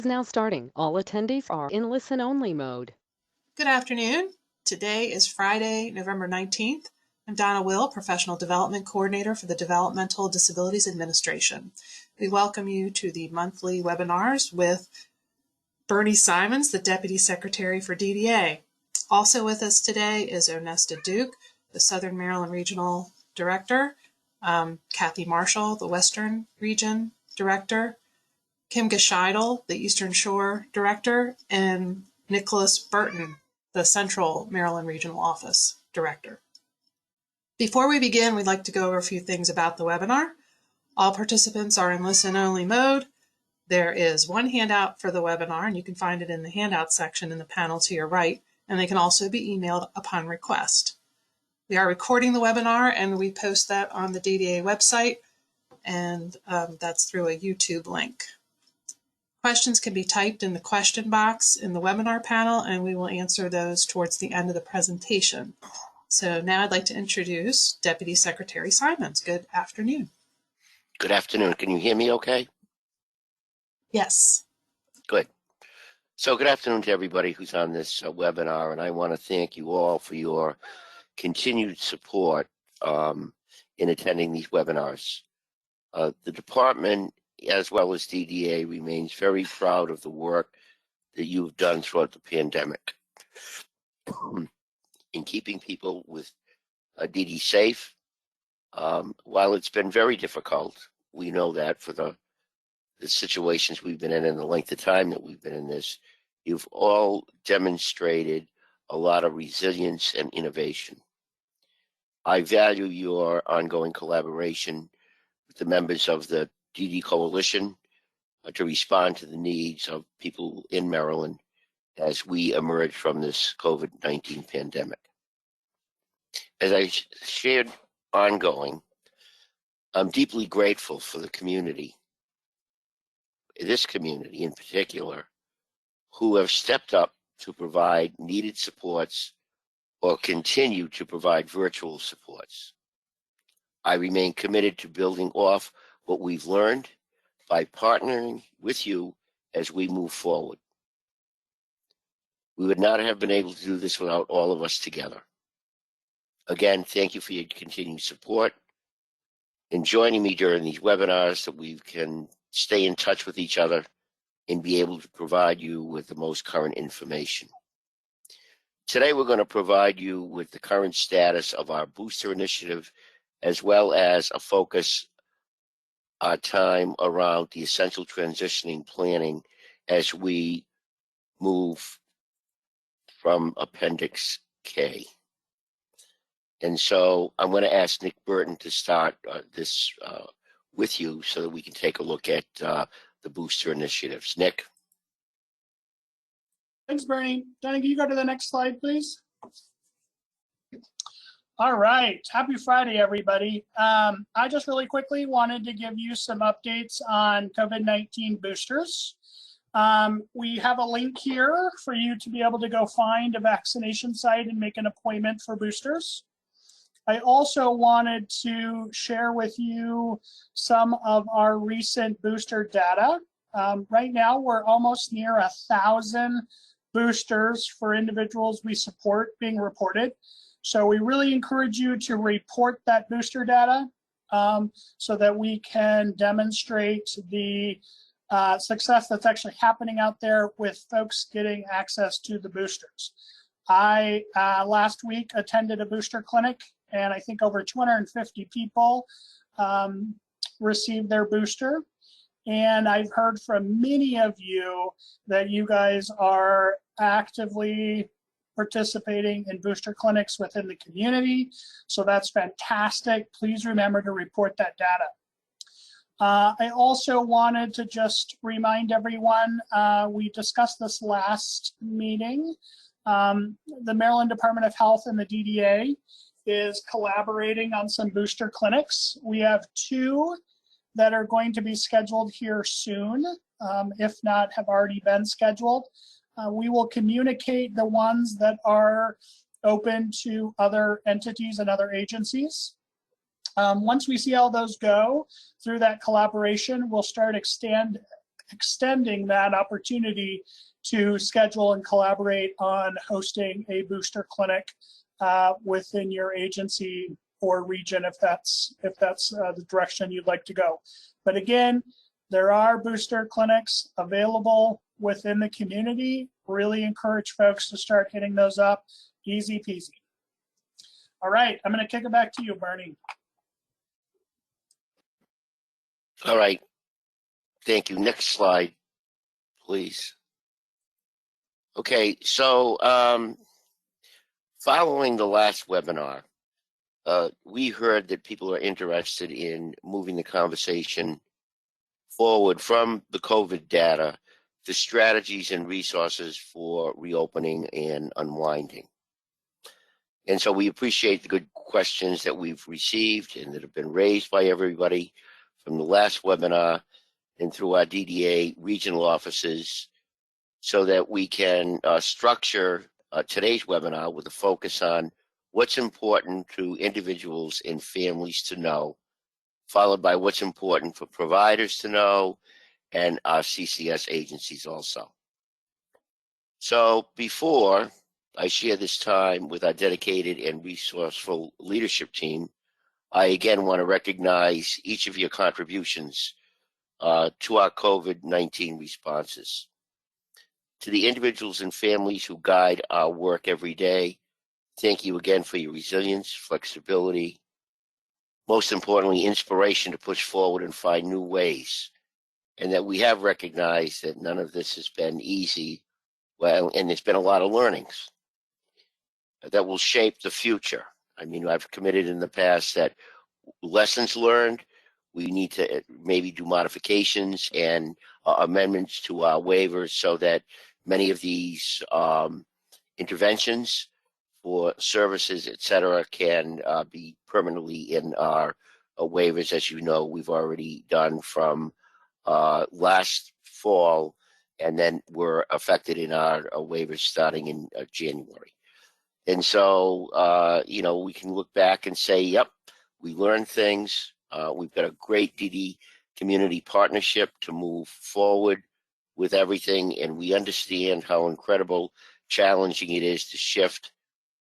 now starting. All attendees are in listen-only mode. Good afternoon. Today is Friday, November 19th. I'm Donna Will, Professional Development Coordinator for the Developmental Disabilities Administration. We welcome you to the monthly webinars with Bernie Simons, the Deputy Secretary for DDA. Also with us today is Onesta Duke, the Southern Maryland Regional Director, Kathy Marshall, the Western Region Director, Kim Gescheidel, the Eastern Shore Director, and Nicholas Burton, the Central Maryland Regional Office Director. Before we begin, we'd like to go over a few things about the webinar. All participants are in listen-only mode. There is one handout for the webinar, and you can find it in the handout section in the panel to your right, and they can also be emailed upon request. We are recording the webinar, and we post that on the DDA website, and that's through a YouTube link. Questions can be typed in the question box in the webinar panel, and we will answer those towards the end of the presentation. So now I'd like to introduce Deputy Secretary Simons. Good afternoon. Good afternoon. Can you hear me okay? Yes. Good. So good afternoon to everybody who's on this webinar, and I want to thank you all for your continued support in attending these webinars. The department, as well as DDA, remains very proud of the work that you've done throughout the pandemic in keeping people with DD safe. While it's been very difficult, we know that for the situations we've been in and the length of time that we've been in this, you've all demonstrated a lot of resilience and innovation. I value your ongoing collaboration with the members of the DD Coalition to respond to the needs of people in Maryland as we emerge from this COVID-19 pandemic. As I shared ongoing, I'm deeply grateful for the community, this community in particular, who have stepped up to provide needed supports or continue to provide virtual supports. I remain committed to building off what we've learned by partnering with you as we move forward. We would not have been able to do this without all of us together. Again, thank you for your continued support and joining me during these webinars so we can stay in touch with each other and be able to provide you with the most current information. Today, we're going to provide you with the current status of our booster initiative, as well as a focus our time around the essential transitioning planning as we move from Appendix K. And so I'm going to ask Nick Burton to start this with you so that we can take a look at the booster initiatives. Nick. Thanks, Bernie. Donna, can you go to the next slide, please? All right. Happy Friday, everybody. I just really quickly wanted to give you some updates on COVID-19 boosters. We have a link here for you to be able to go find a vaccination site and make an appointment for boosters. I also wanted to share with you some of our recent booster data. Right now, we're almost near 1,000 boosters for individuals we support being reported. So we really encourage you to report that booster data so that we can demonstrate the success that's actually happening out there with folks getting access to the boosters. I last week attended a booster clinic, and I think over 250 people received their booster. And I've heard from many of you that you guys are actively participating in booster clinics within the community. So that's fantastic. Please remember to report that data. I also wanted to just remind everyone, we discussed this last meeting. The Maryland Department of Health and the DDA is collaborating on some booster clinics. We have 2 that are going to be scheduled here soon, if not have already been scheduled. We will communicate the ones that are open to other entities and other agencies. Once we see how those go through that collaboration, we'll start extending that opportunity to schedule and collaborate on hosting a booster clinic within your agency or region, if that's the direction you'd like to go. But again, there are booster clinics available within the community. Really encourage folks to start hitting those up. Easy peasy. All right, I'm going to kick it back to you, Bernie. All right. Thank you. Next slide, please. Okay, so following the last webinar, we heard that people are interested in moving the conversation forward from the COVID data to strategies and resources for reopening and unwinding. And so we appreciate the good questions that we've received and that have been raised by everybody from the last webinar and through our DDA regional offices, so that we can structure today's webinar with a focus on what's important to individuals and families to know, followed by what's important for providers to know and our CCS agencies also. So before I share this time with our dedicated and resourceful leadership team, I again want to recognize each of your contributions to our COVID-19 responses. To the individuals and families who guide our work every day, thank you again for your resilience, flexibility, most importantly, inspiration to push forward and find new ways. And that we have recognized that none of this has been easy, well, and there's been a lot of learnings that will shape the future. I mean, I've committed in the past that lessons learned, we need to maybe do modifications and amendments to our waivers so that many of these interventions for services, et cetera, can be permanently in our waivers. As you know, we've already done from last fall, and then we're affected in our waivers starting in January. And so, you know, we can look back and say, yep, we learned things. We've got a great DD community partnership to move forward with everything, and we understand how incredible challenging it is to shift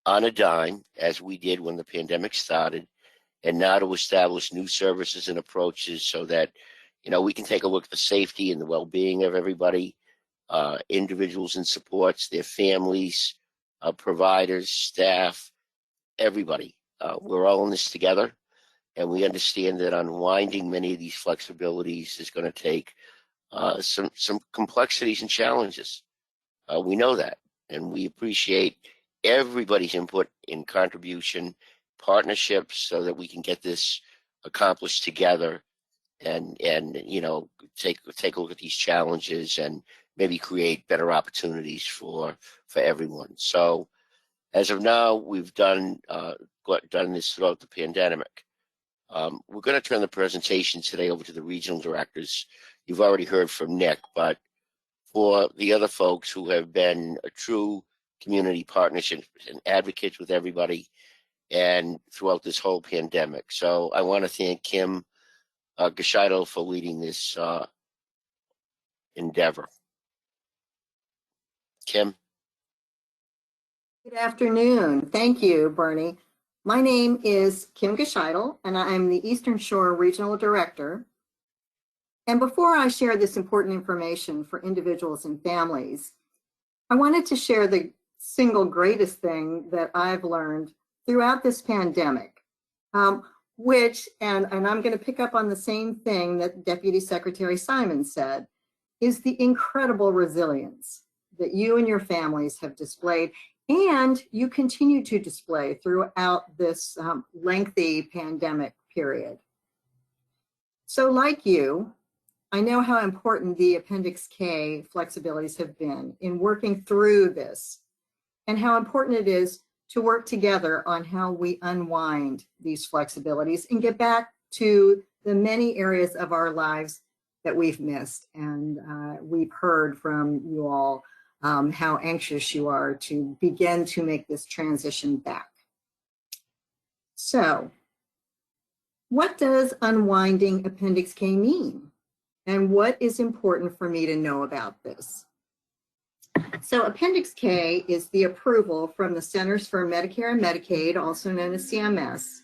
on a dime, as we did when the pandemic started, and now to establish new services and approaches so that, you know, we can take a look at the safety and the well-being of everybody, individuals and supports, their families, providers, staff, everybody. We're all in this together, and we understand that unwinding many of these flexibilities is going to take some complexities and challenges. We know that, and we appreciate everybody's input and contribution, partnerships, so that we can get this accomplished together, and you know, take a look at these challenges and maybe create better opportunities for everyone. So as of now, we've done this throughout the pandemic. We're going to turn the presentation today over to the regional directors. You've already heard from Nick, but for the other folks who have been a true community partnership and advocates with everybody and throughout this whole pandemic. So I want to thank Kim Gashaido for leading this endeavor. Kim? Good afternoon. Thank you, Bernie. My name is Kim Gashaido, and I'm the Eastern Shore Regional Director. And before I share this important information for individuals and families, I wanted to share the single greatest thing that I've learned throughout this pandemic, which, and I'm going to pick up on the same thing that Deputy Secretary Simon said, is the incredible resilience that you and your families have displayed, and you continue to display throughout this lengthy pandemic period. So like you, I know how important the Appendix K flexibilities have been in working through this, and how important it is to work together on how we unwind these flexibilities and get back to the many areas of our lives that we've missed. And we've heard from you all how anxious you are to begin to make this transition back. So, what does unwinding Appendix K mean? And what is important for me to know about this? So Appendix K is the approval from the Centers for Medicare and Medicaid, also known as CMS,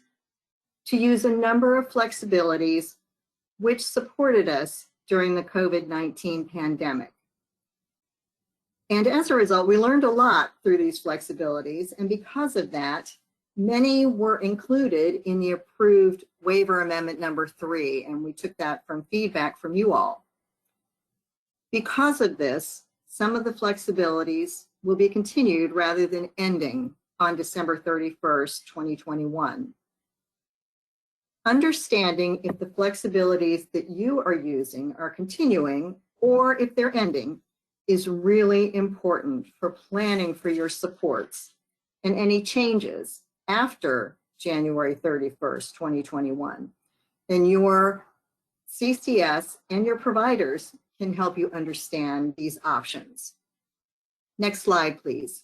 to use a number of flexibilities which supported us during the COVID-19 pandemic. And as a result, we learned a lot through these flexibilities, and because of that, many were included in the approved waiver amendment number 3, and we took that from feedback from you all. Because of this, some of the flexibilities will be continued rather than ending on December 31st, 2021. Understanding if the flexibilities that you are using are continuing or if they're ending is really important for planning for your supports and any changes after January 31st, 2021. And your CCS and your providers can help you understand these options. Next slide, please.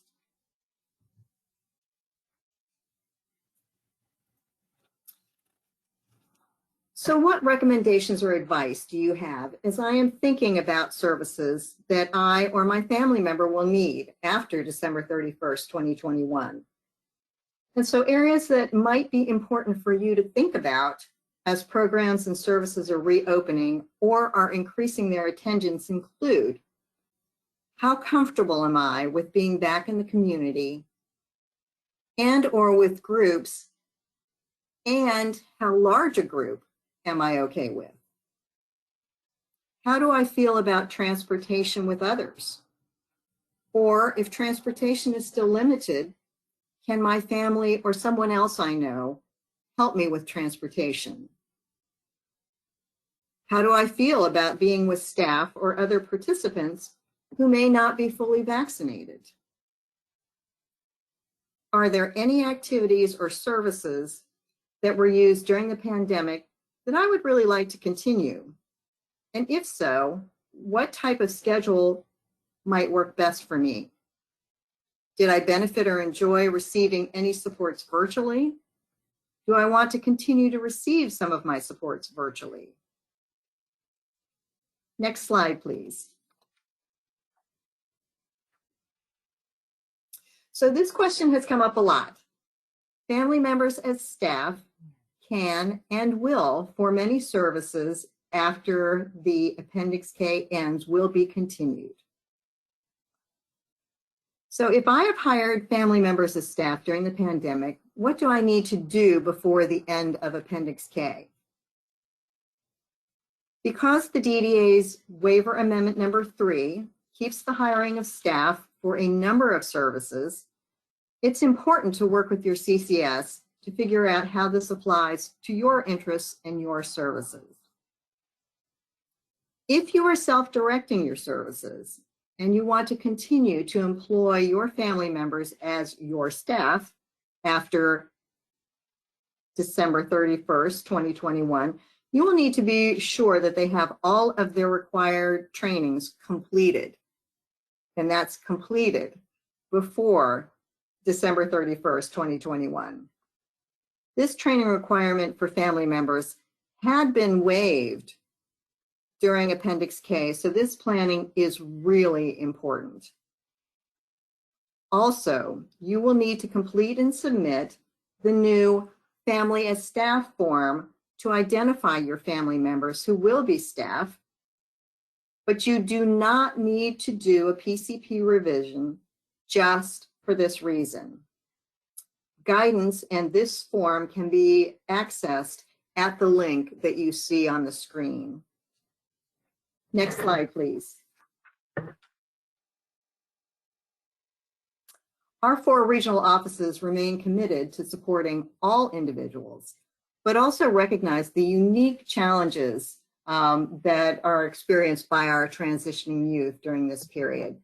So what recommendations or advice do you have as I am thinking about services that I or my family member will need after December 31st, 2021? And so areas that might be important for you to think about as programs and services are reopening or are increasing their attendance include: how comfortable am I with being back in the community and or with groups, and how large a group am I okay with? How do I feel about transportation with others? Or if transportation is still limited, can my family or someone else I know help me with transportation? How do I feel about being with staff or other participants who may not be fully vaccinated? Are there any activities or services that were used during the pandemic that I would really like to continue? And if so, what type of schedule might work best for me? Did I benefit or enjoy receiving any supports virtually? Do I want to continue to receive some of my supports virtually? Next slide, please. So this question has come up a lot. Family members as staff can and will, for many services after the Appendix K ends, will be continued. So if I have hired family members as staff during the pandemic, what do I need to do before the end of Appendix K? Because the DDA's waiver amendment number 3 keeps the hiring of staff for a number of services, it's important to work with your CCS to figure out how this applies to your interests and your services. If you are self-directing your services and you want to continue to employ your family members as your staff after December 31st, 2021, you will need to be sure that they have all of their required trainings completed. And that's completed before December 31st, 2021. This training requirement for family members had been waived during Appendix K, so this planning is really important. Also, you will need to complete and submit the new Family as Staff form to identify your family members who will be staff, but you do not need to do a PCP revision just for this reason. Guidance and this form can be accessed at the link that you see on the screen. Next slide, please. Our 4 regional offices remain committed to supporting all individuals, but also recognize the unique challenges that are experienced by our transitioning youth during this period.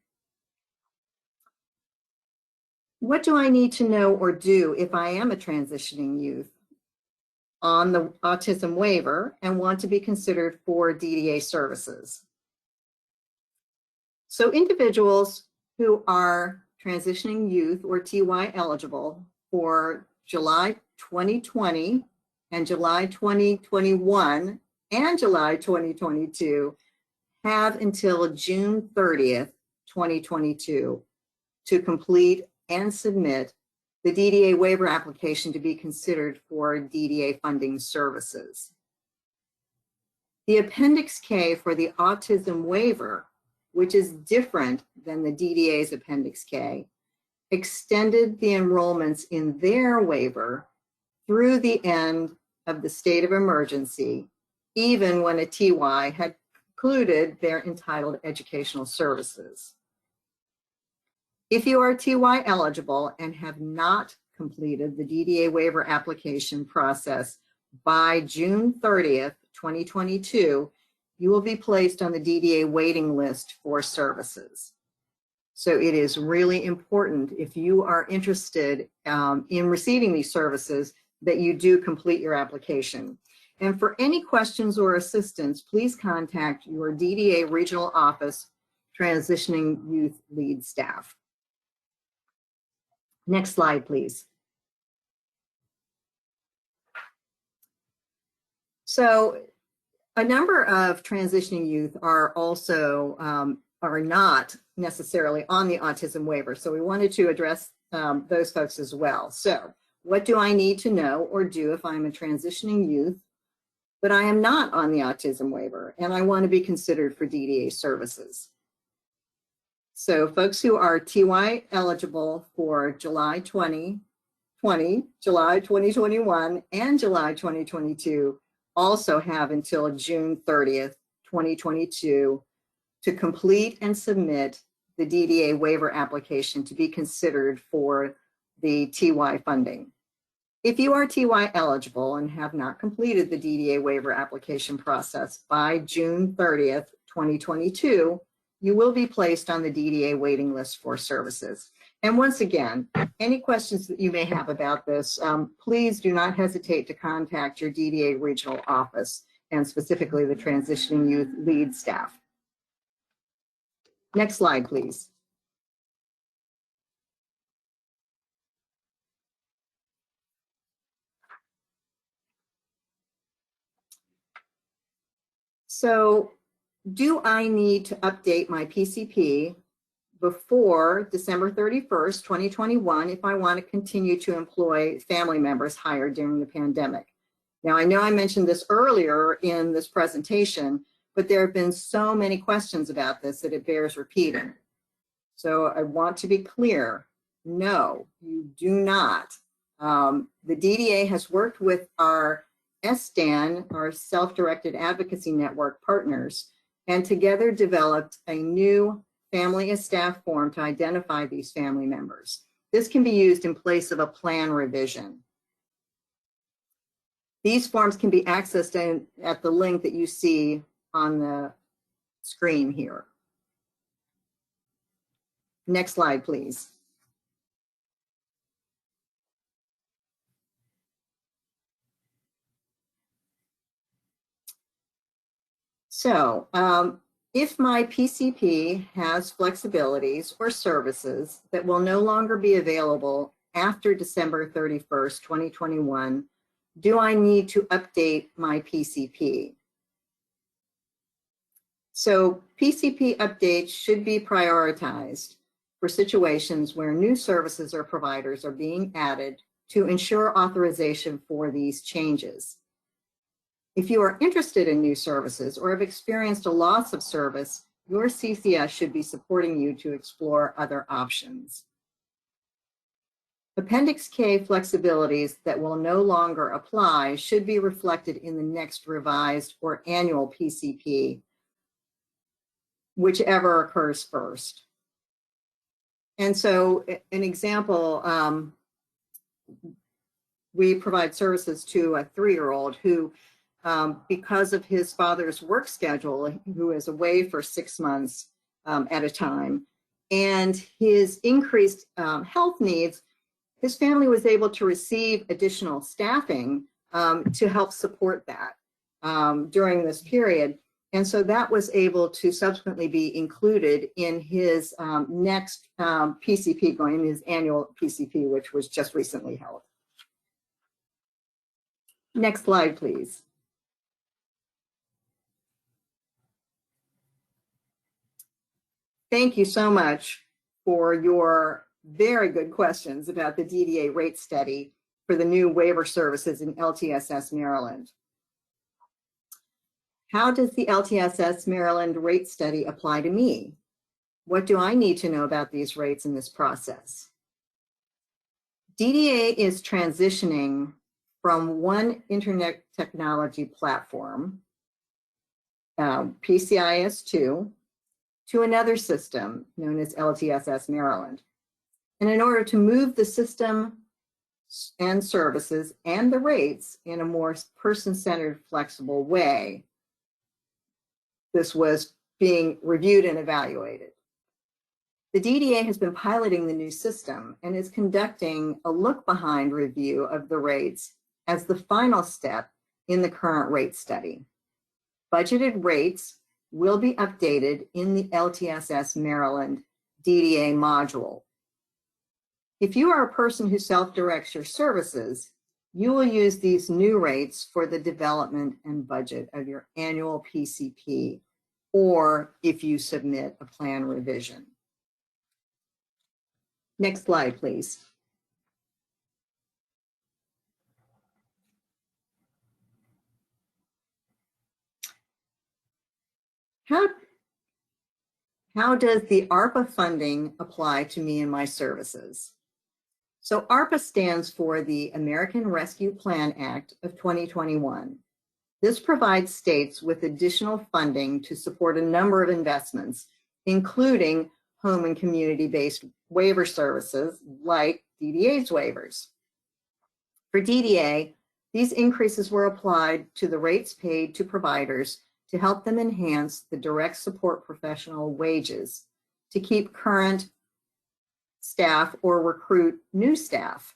What do I need to know or do if I am a transitioning youth on the autism waiver and want to be considered for DDA services? So individuals who are transitioning youth or TY eligible for July 2020 and July 2021 and July 2022 have until June 30th, 2022 to complete and submit the DDA waiver application to be considered for DDA funding services. The Appendix K for the autism waiver, which is different than the DDA's Appendix K, extended the enrollments in their waiver through the end of the state of emergency, even when a TY had concluded their entitled educational services. If you are TY eligible and have not completed the DDA waiver application process by June 30th, 2022, you will be placed on the DDA waiting list for services. So it is really important, if you are interested in receiving these services, that you do complete your application. And for any questions or assistance, please contact your DDA regional office transitioning youth lead staff. Next slide, please. So a number of transitioning youth are also are not necessarily on the autism waiver. So we wanted to address those folks as well. So what do I need to know or do if I'm a transitioning youth, but I am not on the autism waiver and I want to be considered for DDA services? So folks who are TY eligible for July 2020, July 2021, and July 2022 also have until June 30th, 2022 to complete and submit the DDA waiver application to be considered for the TY funding. If you are TY eligible and have not completed the DDA waiver application process by June 30th, 2022, you will be placed on the DDA waiting list for services. And once again, any questions that you may have about this, please do not hesitate to contact your DDA regional office and specifically the transitioning youth lead staff. Next slide, please. So, do I need to update my PCP before December 31st, 2021 if I want to continue to employ family members hired during the pandemic? Now, I know I mentioned this earlier in this presentation, but there have been so many questions about this that it bears repeating. So I want to be clear, no, you do not. The DDA has worked with our SDAN, our Self-Directed Advocacy Network partners, and together developed a new family as staff form to identify these family members. This can be used in place of a plan revision. These forms can be accessed at the link that you see on the screen here. Next slide, please. So, if my PCP has flexibilities or services that will no longer be available after December 31st, 2021, do I need to update my PCP? So PCP updates should be prioritized for situations where new services or providers are being added to ensure authorization for these changes. If you are interested in new services or have experienced a loss of service, your CCS should be supporting you to explore other options. Appendix K flexibilities that will no longer apply should be reflected in the next revised or annual PCP, whichever occurs first. And so an example, we provide services to a 3-year-old who, because of his father's work schedule, who is away for 6 months at a time, and his increased health needs, his family was able to receive additional staffing to help support that during this period. And so that was able to subsequently be included in his next PCP, going in his annual PCP, which was just recently held. Next slide, please. Thank you so much for your very good questions about the DDA rate study for the new waiver services in LTSS Maryland. How does the LTSS Maryland rate study apply to me? What do I need to know about these rates in this process? DDA is transitioning from one internet technology platform, PCIS2, to another system known as LTSS Maryland. And in order to move the system and services and the rates in a more person-centered, flexible way, this was being reviewed and evaluated. The DDA has been piloting the new system and is conducting a look-behind review of the rates as the final step in the current rate study. Budgeted rates will be updated in the LTSS Maryland DDA module. If you are a person who self-directs your services, you will use these new rates for the development and budget of your annual PCP, or if you submit a plan revision. Next slide, please. How does the ARPA funding apply to me and my services? So ARPA stands for the American Rescue Plan Act of 2021. This provides states with additional funding to support a number of investments, including home and community-based waiver services like DDA's waivers. For DDA, these increases were applied to the rates paid to providers to help them enhance the direct support professional wages to keep current staff or recruit new staff.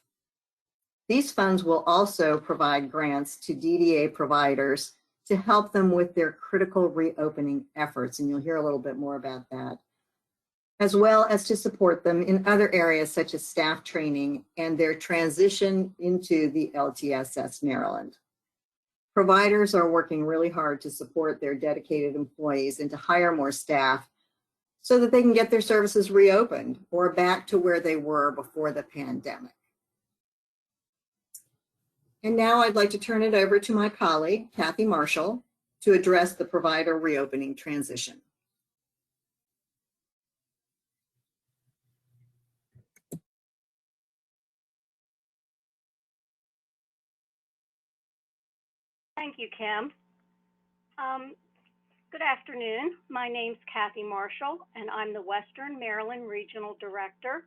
These funds will also provide grants to DDA providers to help them with their critical reopening efforts, and you'll hear a little bit more about that, as well as to support them in other areas such as staff training and their transition into the LTSS Maryland. Providers are working really hard to support their dedicated employees and to hire more staff so that they can get their services reopened or back to where they were before the pandemic. And now I'd like to turn it over to my colleague, Kathy Marshall, to address the provider reopening transition. Thank you, Kim. Good afternoon. My name's Kathy Marshall, and I'm the Western Maryland Regional Director.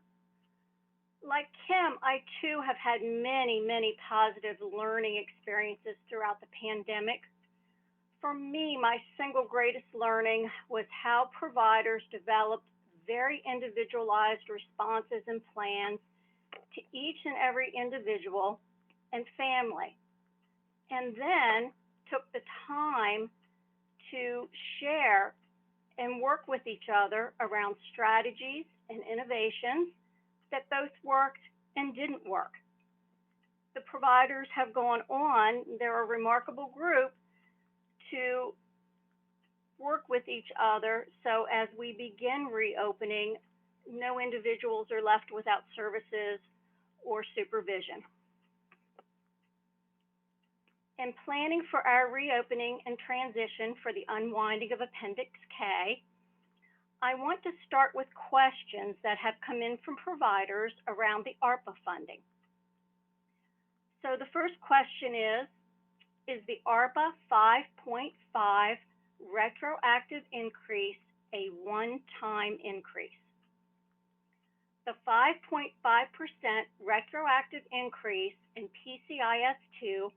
Like Kim, I too have had many positive learning experiences throughout the pandemic. For me, my single greatest learning was how providers developed very individualized responses and plans to each and every individual and family, and then took the time to share and work with each other around strategies and innovations that both worked and didn't work. The providers have gone on, they're a remarkable group, to work with each other so as we begin reopening, no individuals are left without services or supervision. In planning for our reopening and transition for the unwinding of Appendix K, I want to start with questions that have come in from providers around the ARPA funding. So the first question is the ARPA 5.5 retroactive increase a one-time increase? The 5.5% retroactive increase in PCIS2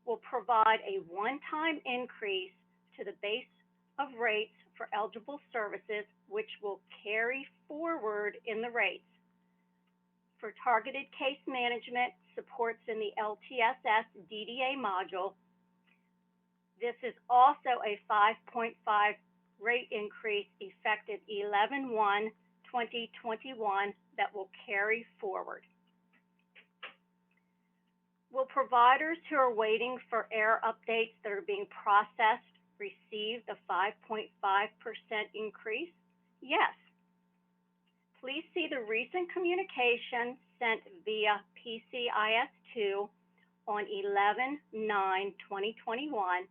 will provide a one-time increase to the base of rates for eligible services, which will carry forward in the rates. For targeted case management supports in the LTSS DDA module, this is also a 5.5 rate increase effective 11/1/2021 that will carry forward. Will providers who are waiting for error updates that are being processed receive the 5.5% increase? Yes. Please see the recent communication sent via PCIS2 on 11/9/2021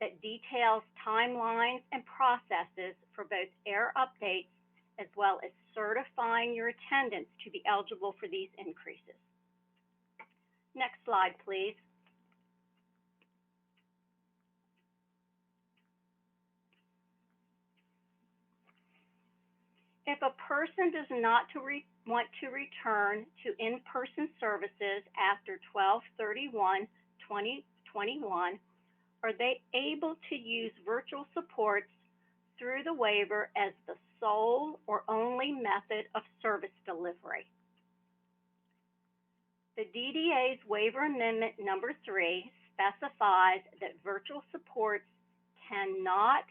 that details timelines and processes for both error updates as well as certifying your attendance to be eligible for these increases. Next slide, please. If a person does not want to return to in-person services after 12/31/2021, are they able to use virtual supports through the waiver as the sole or only method of service delivery? The DDA's waiver amendment number 3 specifies that virtual supports cannot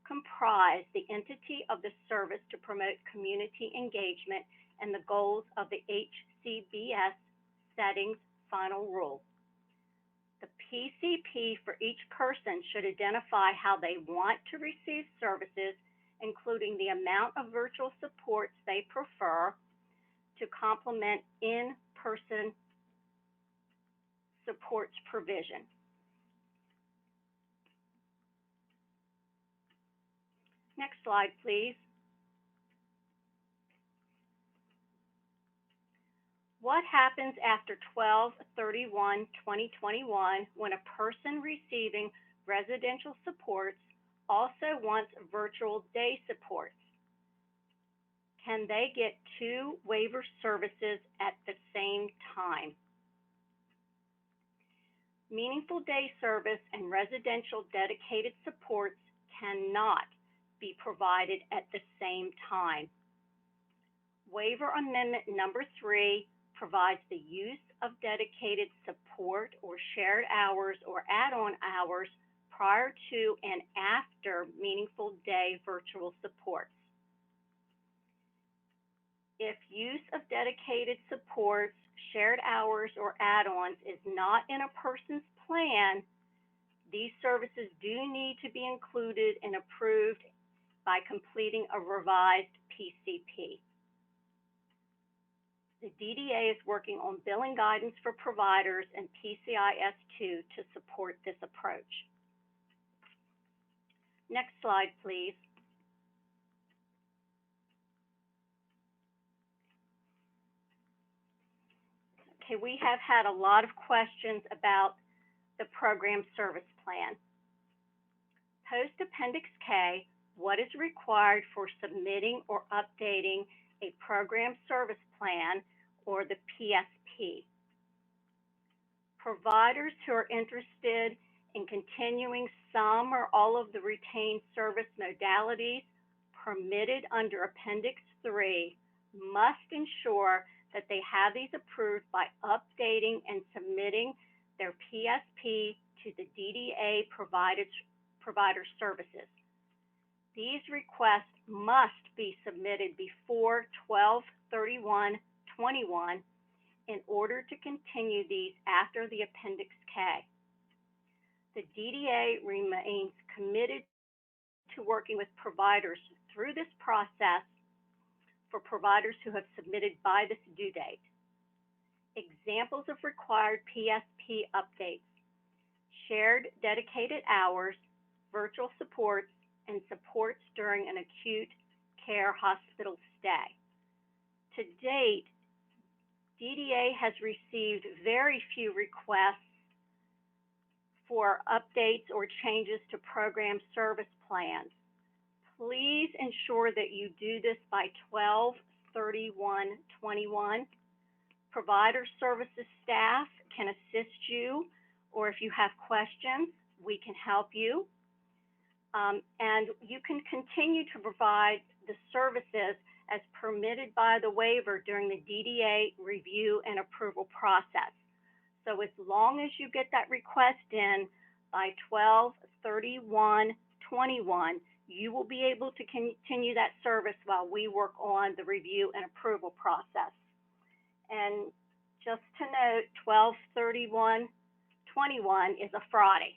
comprise the entity of the service to promote community engagement and the goals of the HCBS settings final rule. The PCP for each person should identify how they want to receive services, including the amount of virtual supports they prefer to complement in-person supports provision. Next slide, please. What happens after 12/31/2021 when a person receiving residential supports also wants virtual day supports? Can they get 2 waiver services at the same time? Meaningful day service and residential dedicated supports cannot be provided at the same time. Waiver Amendment number 3 provides the use of dedicated support or shared hours or add-on hours prior to and after meaningful day virtual supports. If use of dedicated supports, shared hours, or add-ons is not in a person's plan, these services do need to be included and approved by completing a revised PCP. The DDA is working on billing guidance for providers and PCIS2 to support this approach. Next slide, please. Okay, we have had a lot of questions about the program service plan. Post Appendix K, what is required for submitting or updating a program service plan, or the PSP? Providers who are interested in continuing some or all of the retained service modalities permitted under Appendix 3 must ensure that they have these approved by updating and submitting their PSP to the DDA provider services. These requests must be submitted before 12/31/21 in order to continue these after the Appendix K. The DDA remains committed to working with providers through this process for providers who have submitted by this due date. Examples of required PSP updates: shared dedicated hours, virtual supports, and supports during an acute care hospital stay. To date, DDA has received very few requests for updates or changes to program service plans. Please ensure that you do this by 12/31/21. Provider services staff can assist you, or if you have questions, we can help you. And you can continue to provide the services as permitted by the waiver during the DDA review and approval process. So as long as you get that request in by 12/31/21, you will be able to continue that service while we work on the review and approval process. And just to note, 12/31/21 is a Friday.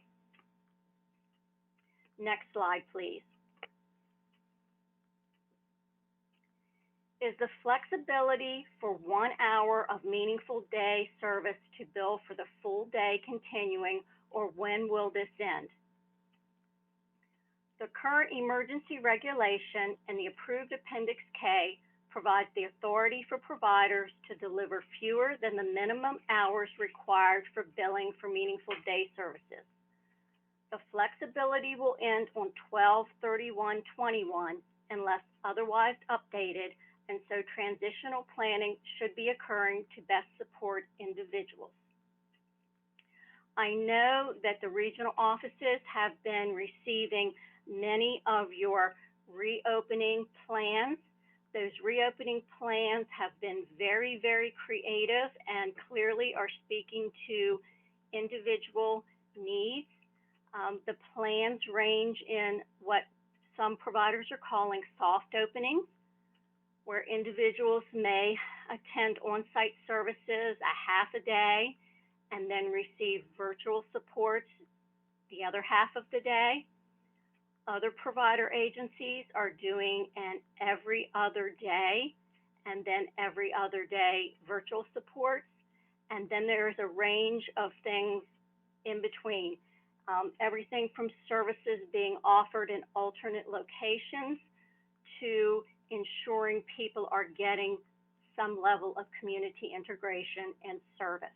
Next slide, please. is the flexibility for 1 hour of meaningful day service to bill for the full day continuing, or when will this end? The current emergency regulation and the approved Appendix K provides the authority for providers to deliver fewer than the minimum hours required for billing for meaningful day services. The flexibility will end on 12/31/21 unless otherwise updated, and so transitional planning should be occurring to best support individuals. I know that the regional offices have been receiving many of your reopening plans. Those reopening plans have been very, very creative and clearly are speaking to individual needs. The plans range in what some providers are calling soft openings, where individuals may attend on-site services a half a day and then receive virtual supports the other half of the day. Other provider agencies are doing an every other day and then every other day virtual supports. And then there's a range of things in between. Everything from services being offered in alternate locations to ensuring people are getting some level of community integration and service.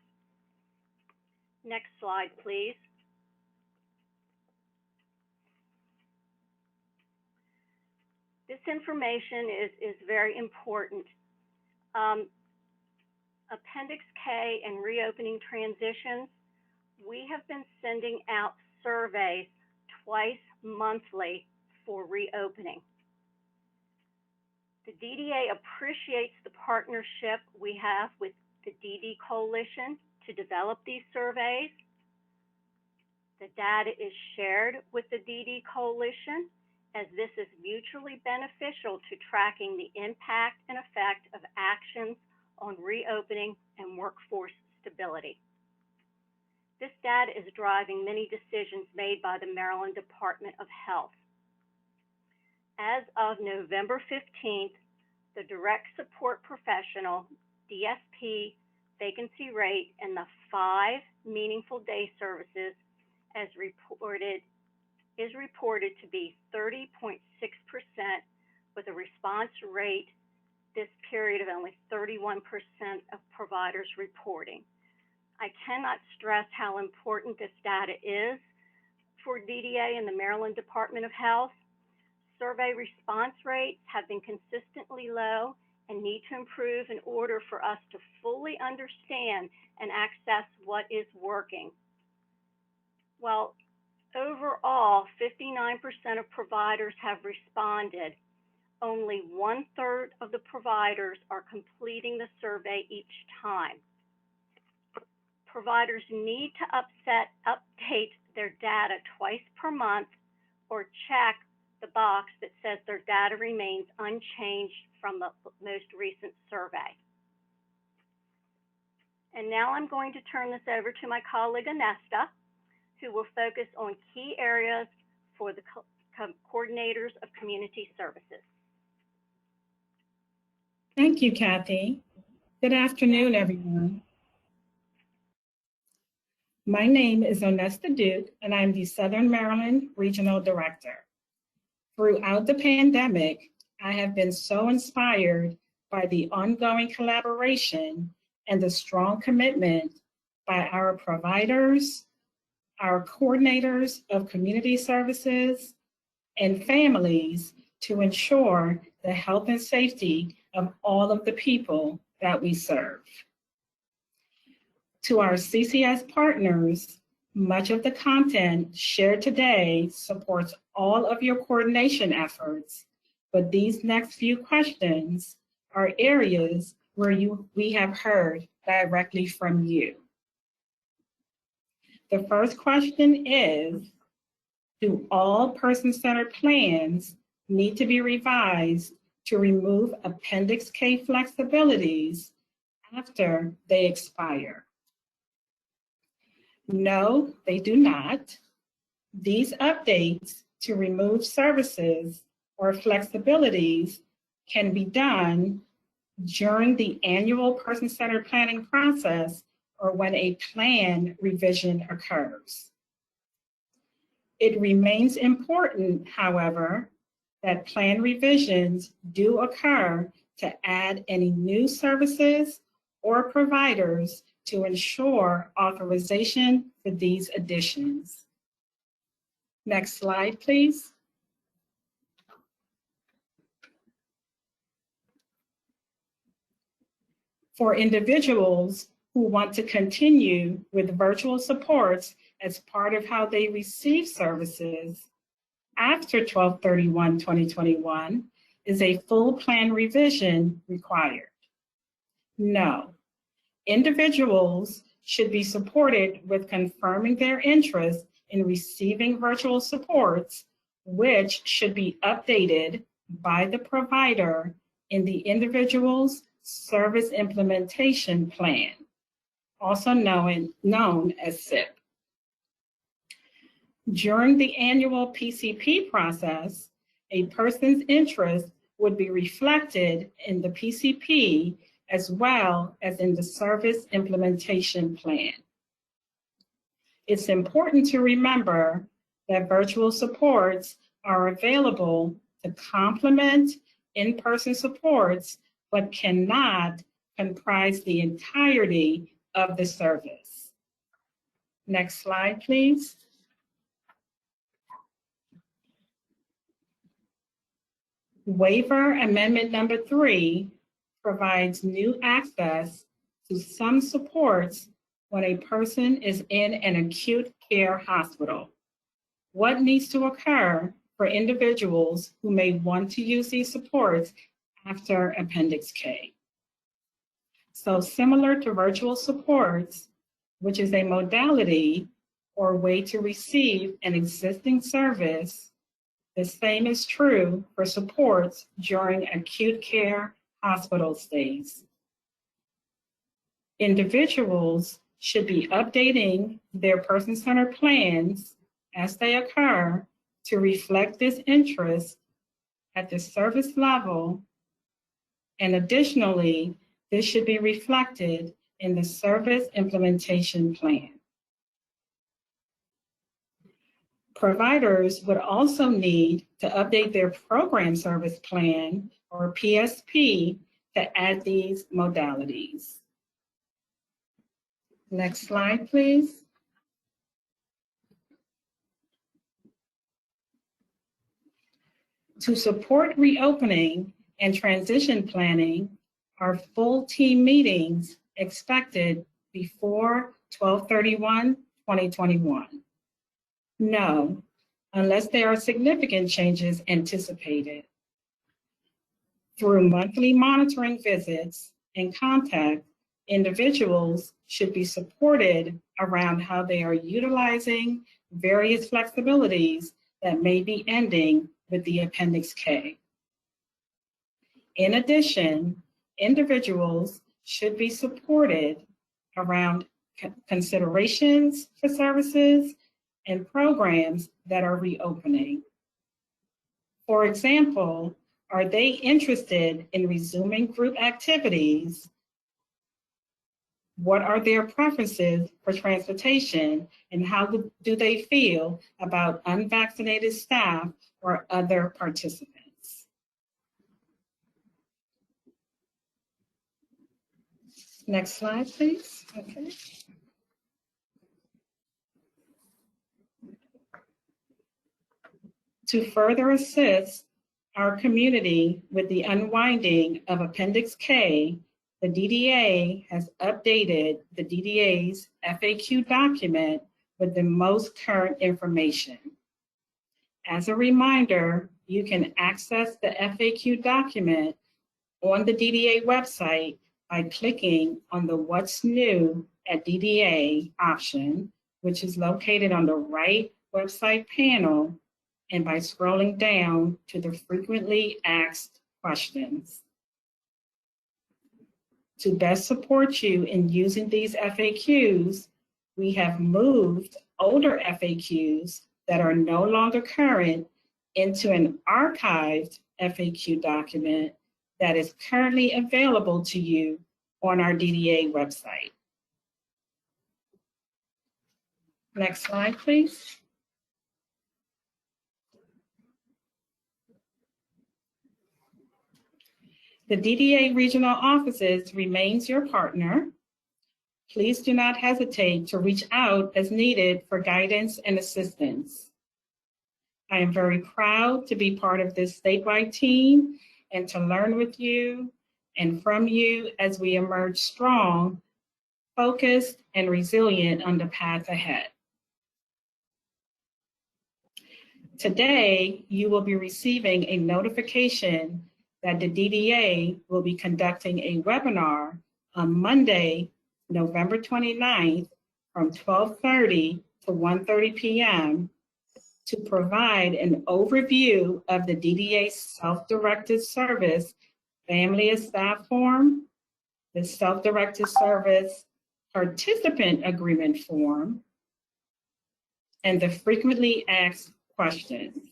Next slide, please. This information is very important. Appendix K and reopening transitions, we have been sending out surveys twice monthly for reopening. The DDA appreciates the partnership we have with the DD Coalition to develop these surveys. The data is shared with the DD Coalition, as this is mutually beneficial to tracking the impact and effect of actions on reopening and workforce stability. This data is driving many decisions made by the Maryland Department of Health. As of November 15th, the direct support professional, DSP, vacancy rate in the 5 meaningful day services is reported to be 30.6%, with a response rate this period of only 31% of providers reporting. I cannot stress how important this data is for DDA and the Maryland Department of Health. Survey response rates have been consistently low and need to improve in order for us to fully understand and access what is working. Well, overall, 59% of providers have responded. Only 1/3 of the providers are completing the survey each time. Providers need to update their data twice per month or check the box that says their data remains unchanged from the most recent survey. And now I'm going to turn this over to my colleague Anesta, who will focus on key areas for the coordinators of community services. Thank you, Kathy. Good afternoon, everyone. My name is Onesta Duke, and I'm the Southern Maryland Regional Director. Throughout the pandemic, I have been so inspired by the ongoing collaboration and the strong commitment by our providers, our coordinators of community services, and families to ensure the health and safety of all of the people that we serve. To our CCS partners, much of the content shared today supports all of your coordination efforts, but these next few questions are areas where we have heard directly from you. The first question is, do all person-centered plans need to be revised to remove Appendix K flexibilities after they expire? No, they do not. These updates to remove services or flexibilities can be done during the annual person-centered planning process or when a plan revision occurs. It remains important, however, that plan revisions do occur to add any new services or providers to ensure authorization for these additions. Next slide, please. For individuals who want to continue with virtual supports as part of how they receive services after 12/31/2021, is a full plan revision required? No. Individuals should be supported with confirming their interest in receiving virtual supports, which should be updated by the provider in the individual's service implementation plan, also known as SIP. During the annual PCP process, a person's interest would be reflected in the PCP as well as in the service implementation plan. It's important to remember that virtual supports are available to complement in-person supports, but cannot comprise the entirety of the service. Next slide, please. Waiver Amendment number 3 provides new access to some supports when a person is in an acute care hospital. What needs to occur for individuals who may want to use these supports after Appendix K? So similar to virtual supports, which is a modality or way to receive an existing service, the same is true for supports during acute care hospital stays. Individuals should be updating their person-centered plans as they occur to reflect this interest at the service level, and additionally, this should be reflected in the service implementation plan. Providers would also need to update their program service plan, or PSP, to add these modalities. Next slide, please. To support reopening and transition planning, are full team meetings expected before 12/31/2021? No, unless there are significant changes anticipated. Through monthly monitoring visits and contact, individuals should be supported around how they are utilizing various flexibilities that may be ending with the Appendix K. In addition, individuals should be supported around considerations for services and programs that are reopening. For example, are they interested in resuming group activities? What are their preferences for transportation, and how do they feel about unvaccinated staff or other participants? Next slide, please. Okay. To further assist our community with the unwinding of Appendix K, the DDA has updated the DDA's FAQ document with the most current information. As a reminder, you can access the FAQ document on the DDA website by clicking on the What's New at DDA option, which is located on the right website panel, and by scrolling down to the frequently asked questions. To best support you in using these FAQs, we have moved older FAQs that are no longer current into an archived FAQ document that is currently available to you on our DDA website. Next slide, please. The DDA regional offices remains your partner. Please do not hesitate to reach out as needed for guidance and assistance. I am very proud to be part of this statewide team and to learn with you and from you as we emerge strong, focused, and resilient on the path ahead. Today, you will be receiving a notification that the DDA will be conducting a webinar on Monday, November 29th from 12:30 to 1:30 p.m. to provide an overview of the DDA Self-Directed Service Family and Staff Form, the Self-Directed Service Participant Agreement Form, and the Frequently Asked Questions.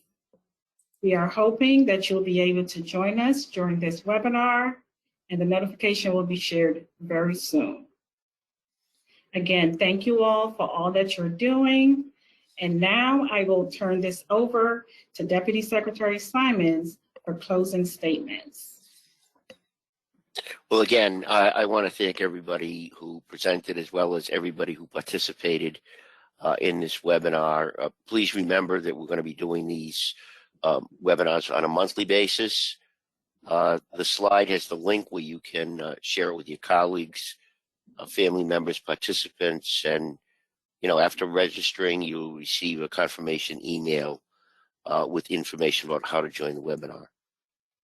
We are hoping that you'll be able to join us during this webinar, and the notification will be shared very soon. Again, thank you all for all that you're doing. And now I will turn this over to Deputy Secretary Simons for closing statements. Well, again, I want to thank everybody who presented as well as everybody who participated in this webinar. Please remember that we're going to be doing these webinars on a monthly basis. The slide has the link where you can share it with your colleagues, family members, participants, and after registering, you'll receive a confirmation email with information about how to join the webinar.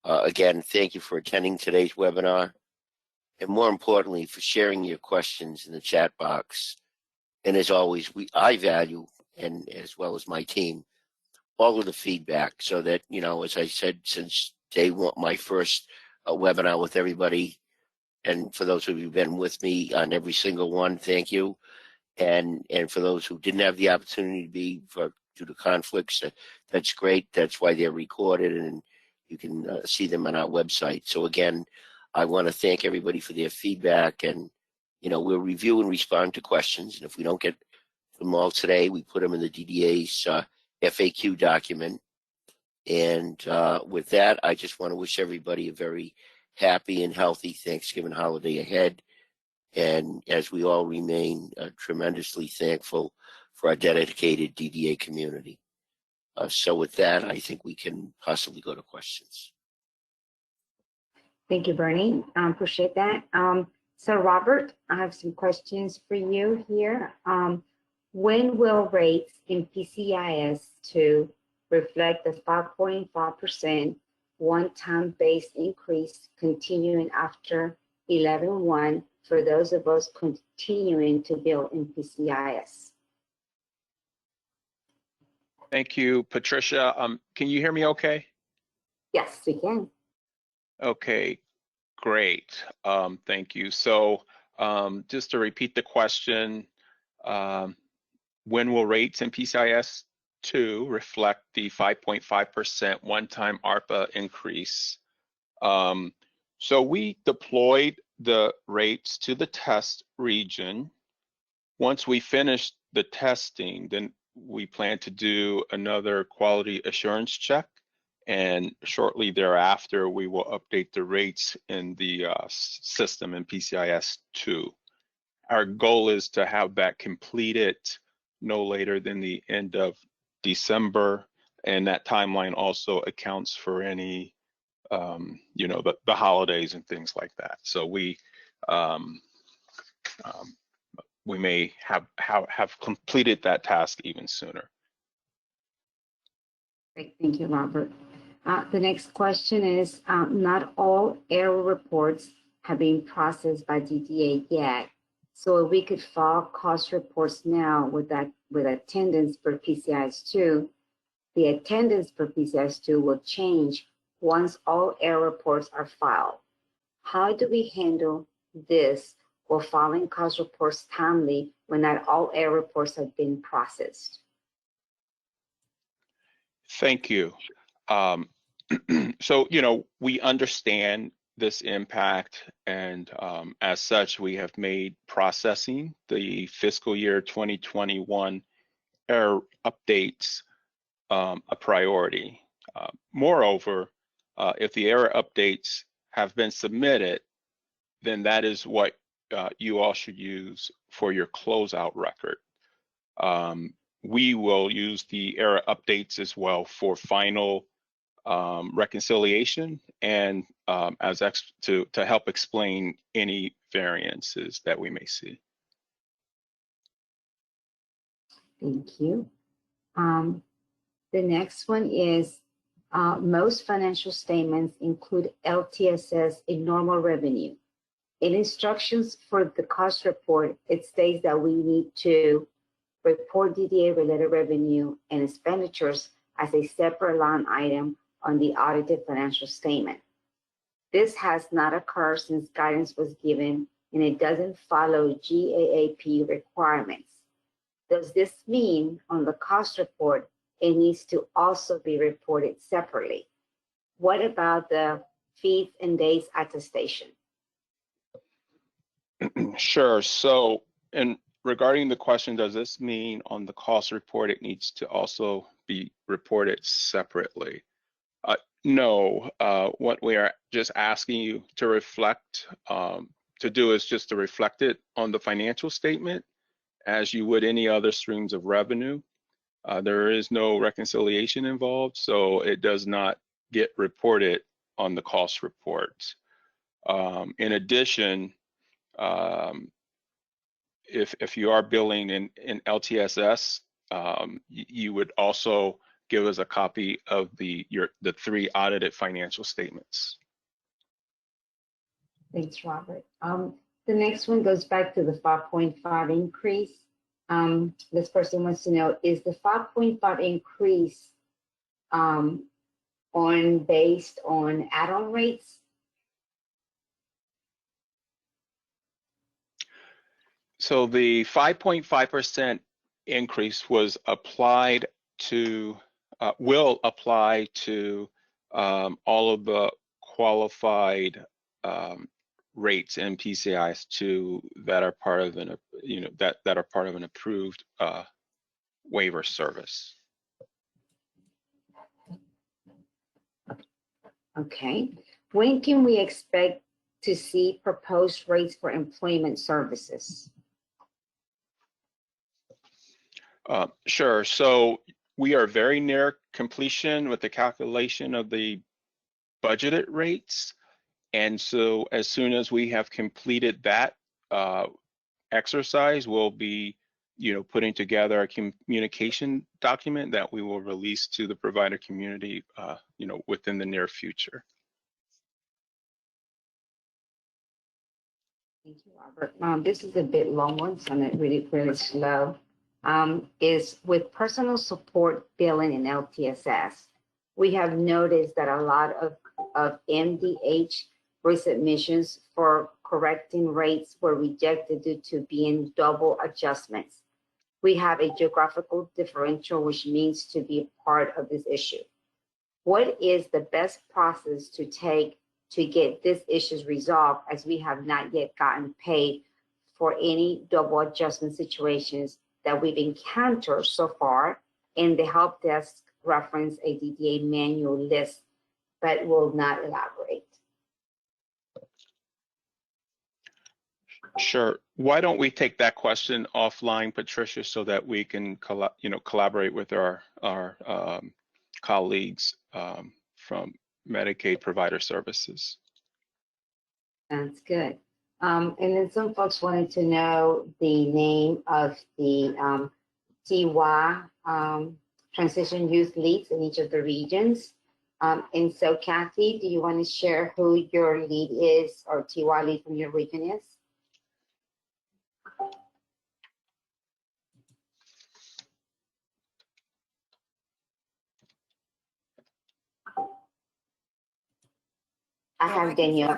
Again, thank you for attending today's webinar, and more importantly, for sharing your questions in the chat box. And as always, I value, and as well as my team, all of the feedback, so that, as I said, since day one, my first webinar with everybody, and for those of you who've been with me on every single one, thank you. And for those who didn't have the opportunity to be due to conflicts, that's great. That's why they're recorded, and you can see them on our website. So again, I want to thank everybody for their feedback, and we'll review and respond to questions. And if we don't get them all today, we put them in the DDA's FAQ document. And with that, I just want to wish everybody a very happy and healthy Thanksgiving holiday ahead. And as we all remain tremendously thankful for our dedicated DDA community. So with that, I think we can possibly go to questions. Thank you, Bernie. Appreciate that. So Robert, I have some questions for you here. When will rates in PCIS 2 reflect the 5.5% one-time base increase continuing after 11/1 for those of us continuing to bill in PCIS? Thank you, Patricia. Can you hear me okay? Yes, we can. Okay, great. Thank you. So just to repeat the question, when will rates in PCIS 2 reflect the 5.5% one-time ARPA increase? So we deployed the rates to the test region. Once we finished the testing, then we plan to do another quality assurance check, and shortly thereafter, we will update the rates in the system in PCIS 2. Our goal is to have that completed no later than the end of December, and that timeline also accounts for any, the holidays and things like that. So we may have completed that task even sooner. Great, thank you, Robert. The next question is, not all error reports have been processed by DDA yet. So we could file cost reports now with attendance for PCIS 2. The attendance for PCIS 2 will change once all error reports are filed. How do we handle this or filing cost reports timely when not all error reports have been processed? Thank you. So, we understand this impact, and as such, we have made processing the fiscal year 2021 error updates a priority. Moreover, if the error updates have been submitted, then that is what you all should use for your closeout record. We will use the error updates as well for final reconciliation and to help explain any variances that we may see. Thank you. The next one is most financial statements include LTSS in normal revenue. In instructions for the cost report, it states that we need to report DDA-related revenue and expenditures as a separate line item on the audited financial statement. This has not occurred since guidance was given, and it doesn't follow GAAP requirements. Does this mean on the cost report, it needs to also be reported separately? What about the fees and days attestation? Sure. So, and regarding the question, does this mean on the cost report it needs to also be reported separately? No. What we are just asking you to reflect, to do is just to reflect it on the financial statement as you would any other streams of revenue. There is no reconciliation involved, so it does not get reported on the cost report. In addition, if you are billing in LTSS, you would also give us a copy of the 3 audited financial statements. Thanks, Robert. The next one goes back to the 5.5 increase. This person wants to know, is the 5.5 increase based on add-on rates? So the 5.5% increase was applied to, will apply to all of the qualified rates and PCIs that are part of an, that are part of an approved waiver service. Okay. When can we expect to see proposed rates for employment services? Sure. So we are very near completion with the calculation of the budgeted rates. And so as soon as we have completed that exercise, we'll be, putting together a communication document that we will release to the provider community, within the near future. Thank you, Robert. This is a bit long one, so I'm not really slow. Is with personal support billing in LTSS, we have noticed that a lot of MDH resubmissions for correcting rates were rejected due to being double adjustments. We have a geographical differential, which means to be a part of this issue. What is the best process to take to get these issues resolved, as we have not yet gotten paid for any double adjustment situations that we've encountered so far? And the help desk reference a DDA manual list, but will not elaborate. Sure. Why don't we take that question offline, Patricia, so that we can collaborate with our colleagues from Medicaid Provider Services. Sounds good. And then some folks wanted to know the name of the TY transition youth leads in each of the regions. And so, Kathy, do you want to share who your lead is, or TY lead from your region is? I have Danielle.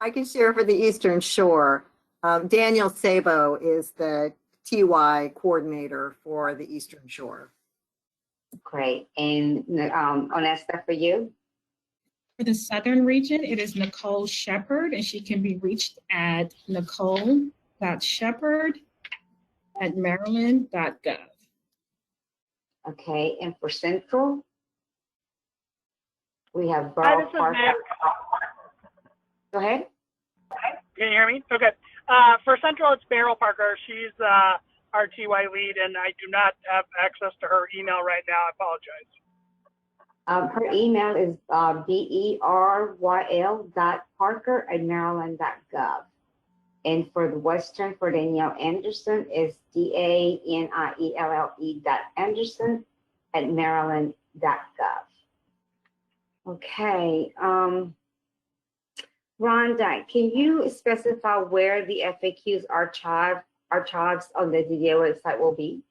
I can share for the Eastern Shore. Daniel Sabo is the TY coordinator for the Eastern Shore. Great. And Onesta, for you? For the Southern region, it is Nicole Shepard, and she can be reached at nicole.shepard@maryland.gov. Okay, and for Central, we have Hi, Borough this is Parker. Nick. Go ahead. Can you hear me? Okay. For Central, it's Beryl Parker. She's our TY lead, and I do not have access to her email right now. I apologize. Her email is beryl.parker@maryland.gov. And for the Western, for Danielle Anderson, is DANIELLE.Anderson@maryland.gov. Okay. Rhonda, can you specify where the FAQs archives on the DDA website will be?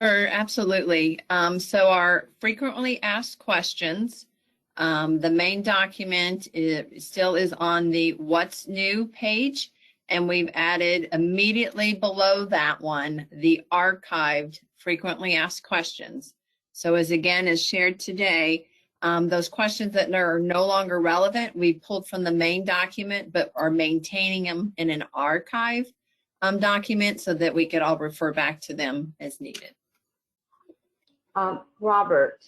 Sure, absolutely. So our frequently asked questions, the main document still is on the What's New page, and we've added immediately below that one, the archived frequently asked questions. So as shared today, those questions that are no longer relevant, we pulled from the main document, but are maintaining them in an archive document so that we could all refer back to them as needed. Robert,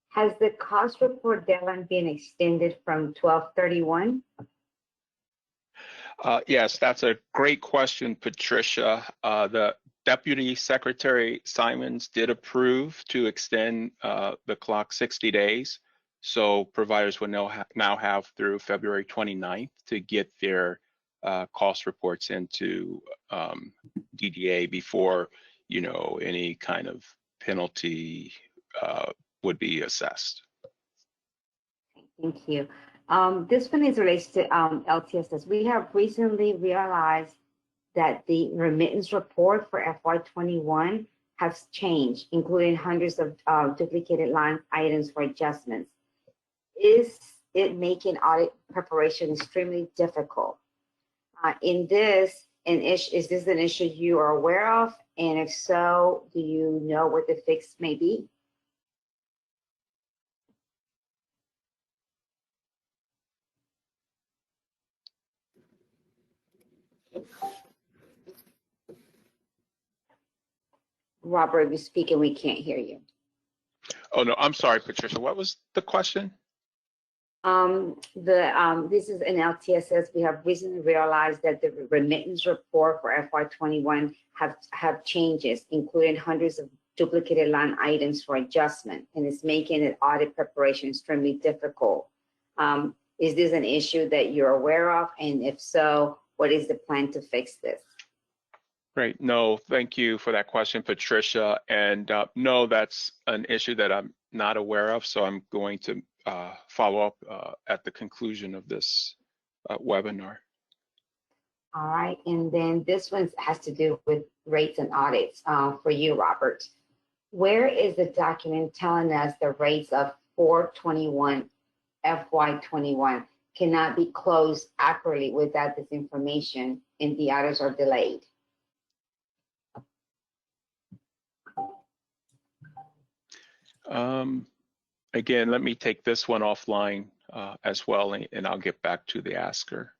has the cost report deadline been extended from 12/31? Yes, that's a great question, Patricia. The Deputy Secretary Simons did approve to extend the clock 60 days. So providers will now have through February 29th to get their cost reports into DDA before, any kind of penalty would be assessed. Thank you. This one is related to LTSS. We have recently realized that the remittance report for FY21 has changed, including hundreds of duplicated line items for adjustments. Is it making audit preparation extremely difficult? Is this an issue you are aware of? And if so, do you know what the fix may be? Robert, if you speak and we can't hear you. Oh, no, I'm sorry, Patricia. What was the question? This is an LTSS. We have recently realized that the remittance report for FY21 have changes, including hundreds of duplicated line items for adjustment, and it's making an audit preparation extremely difficult. Is this an issue that you're aware of? And if so, what is the plan to fix this? Great. No, thank you for that question, Patricia. And no, that's an issue that I'm not aware of. So I'm going to follow up at the conclusion of this webinar. All right. And then this one has to do with rates and audits for you, Robert. Where is the document telling us the rates of 4/21 FY21 cannot be closed accurately without this information and the audits are delayed? Again, let me take this one offline as well, and I'll get back to the asker.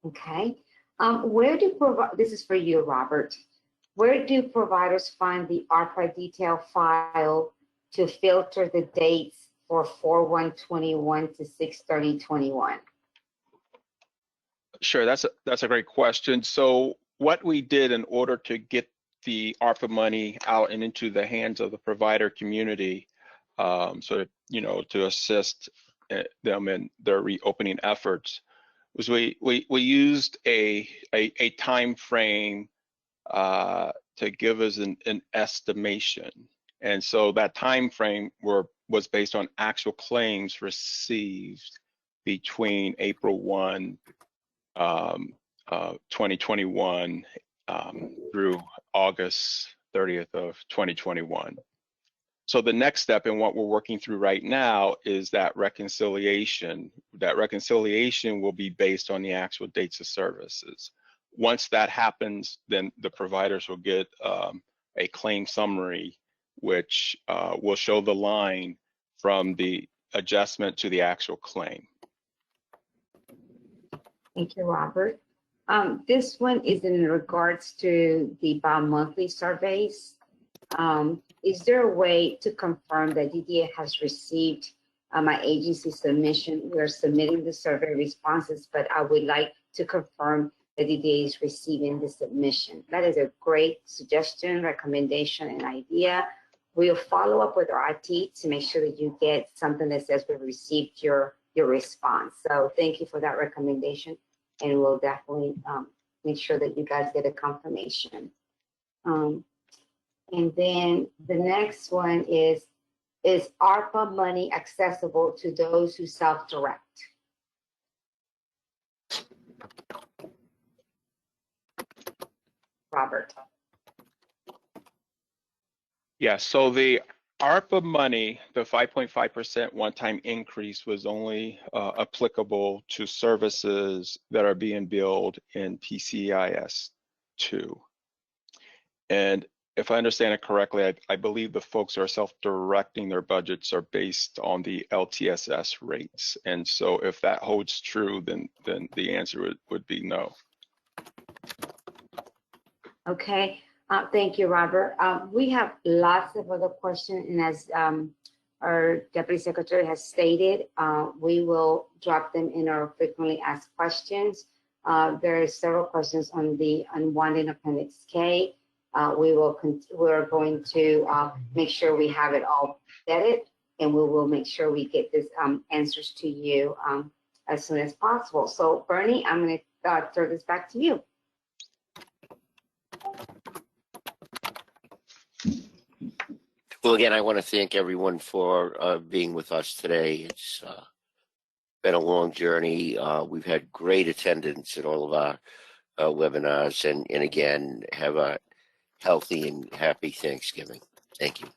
Okay. This is for you, Robert. Where do providers find the ARPA detail file to filter the dates for 4/1/21 to 6/30/21? Sure, that's a great question. So what we did in order to get the ARPA money out and into the hands of the provider community, so to assist them in their reopening efforts, was we used a time frame to give us an estimation, and so that time frame was based on actual claims received between April 1, 2021 through August 30th of 2021. So the next step in what we're working through right now is that reconciliation. That reconciliation will be based on the actual dates of services. Once that happens, then the providers will get a claim summary, which will show the line from the adjustment to the actual claim. Thank you, Robert. This one is in regards to the bi-monthly surveys. Is there a way to confirm that DDA has received my agency submission? We are submitting the survey responses, but I would like to confirm that DDA is receiving the submission. That is a great suggestion, recommendation, and idea. We'll follow up with our IT to make sure that you get something that says we received your response. So thank you for that recommendation, and we'll definitely make sure that you guys get a confirmation. And then the next one is ARPA money accessible to those who self-direct? Robert. Yeah, so the ARPA money, the 5.5% one-time increase was only applicable to services that are being billed in PCIS 2. And if I understand it correctly, I believe the folks who are self-directing their budgets are based on the LTSS rates. And so if that holds true, then the answer would be no. Okay, thank you, Robert. We have lots of other questions, and as our Deputy Secretary has stated, we will drop them in our frequently asked questions. There are several questions on the unwinding Appendix K. We're going to make sure we have it all vetted, and we will make sure we get this answers to you as soon as possible. So Bernie, I'm going to throw this back to you. Well, again, I want to thank everyone for being with us today. It's been a long journey. We've had great attendance at all of our webinars, and again, have a healthy and happy Thanksgiving. Thank you.